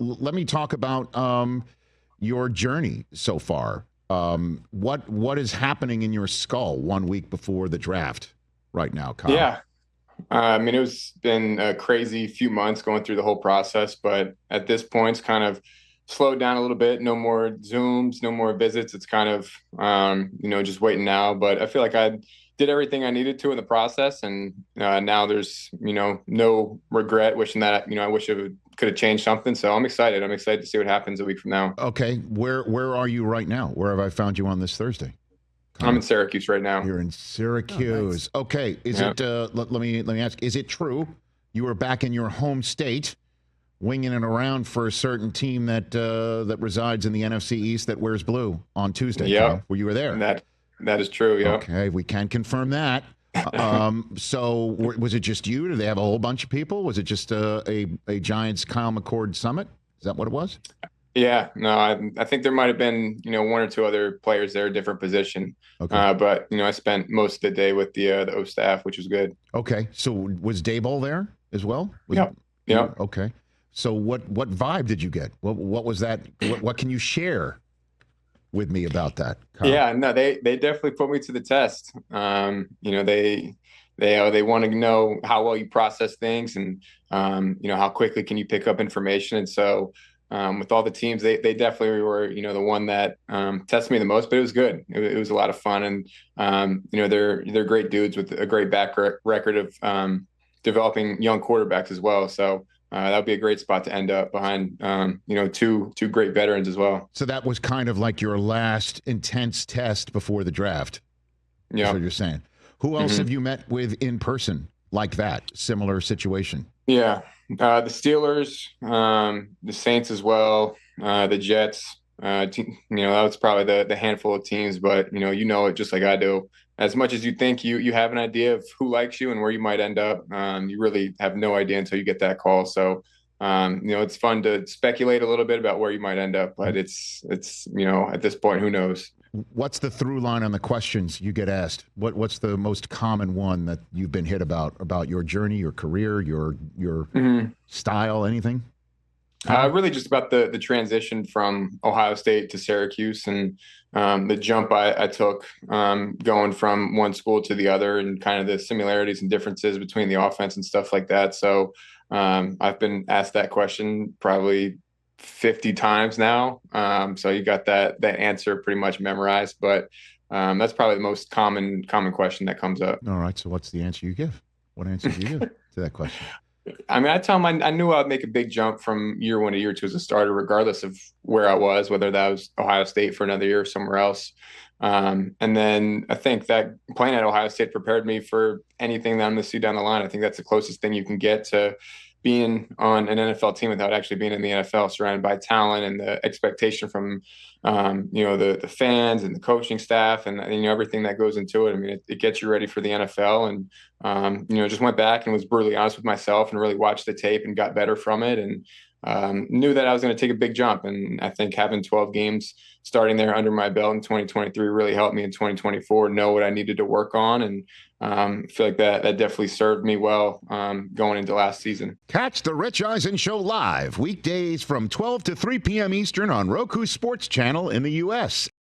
let me talk about your journey so far. What is happening in your skull 1 week before the draft right now, Kyle? Yeah. I mean, it's been a crazy few months going through the whole process, but at this point, it's kind of slowed down a little bit. No more Zooms, no more visits. It's kind of, just waiting now. But I feel like I did everything I needed to in the process, and now there's, no regret wishing that, I wish it could have changed something. So I'm excited. I'm excited to see what happens a week from now. Okay, where are you right now? Where have I found you on this Thursday? I'm in Syracuse right now. You're in Syracuse. Oh, nice. Okay. Is it? Let me ask. Is it true you were back in your home state, winging it around for a certain team that resides in the NFC East that wears blue on Tuesday? Yeah. Where you were there? That is true. Yeah. Okay, we can confirm that. So was it just you? Did they have a whole bunch of people? Was it just a Giants Kyle McCord summit? Is that what it was? Yeah, no, I think there might have been, one or two other players there, different position. Okay. But, I spent most of the day with the O staff, which was good. Okay. So was Daboll there as well? Yeah. Okay. So what vibe did you get? What was that? What can you share with me about that, Kyle? Yeah, no, they definitely put me to the test. They want to know how well you process things and, how quickly can you pick up information. And so, with all the teams, they definitely were, the one that tested me the most, but it was good. It was a lot of fun. And, they're great dudes with a great record of developing young quarterbacks as well. So that would be a great spot to end up behind, two great veterans as well. So that was kind of like your last intense test before the draft. Yeah. That's what you're saying. Who else have you met with in person like that? Similar situation? Yeah. The Steelers, the Saints as well, the Jets, that was probably the handful of teams, but it just like I do. As much as you think you have an idea of who likes you and where you might end up, you really have no idea until you get that call. So, it's fun to speculate a little bit about where you might end up, but it's at this point, who knows? What's the through line on the questions you get asked? What's the most common one that you've been hit about your journey, your career, your style, anything? Really just about the transition from Ohio State to Syracuse and the jump I took going from one school to the other and kind of the similarities and differences between the offense and stuff like that. So I've been asked that question probably 50 times now. So you got that answer pretty much memorized, but that's probably the most common question that comes up. All right. So what's the answer you give? What answer do you give to that question? I mean, I tell them I knew I'd make a big jump from year one to year two as a starter, regardless of where I was, whether that was Ohio State for another year or somewhere else. And then I think that playing at Ohio State prepared me for anything that I'm going to see down the line. I think that's the closest thing you can get to being on an NFL team without actually being in the NFL, surrounded by talent and the expectation from, the fans and the coaching staff and everything that goes into it. I mean, it gets you ready for the NFL and, just went back and was brutally honest with myself and really watched the tape and got better from it. And, knew that I was going to take a big jump. And I think having 12 games starting there under my belt in 2023 really helped me in 2024 know what I needed to work on. And I feel like that definitely served me well going into last season. Catch the Rich Eisen Show live weekdays from 12 to 3 p.m. Eastern on Roku Sports Channel in the U.S.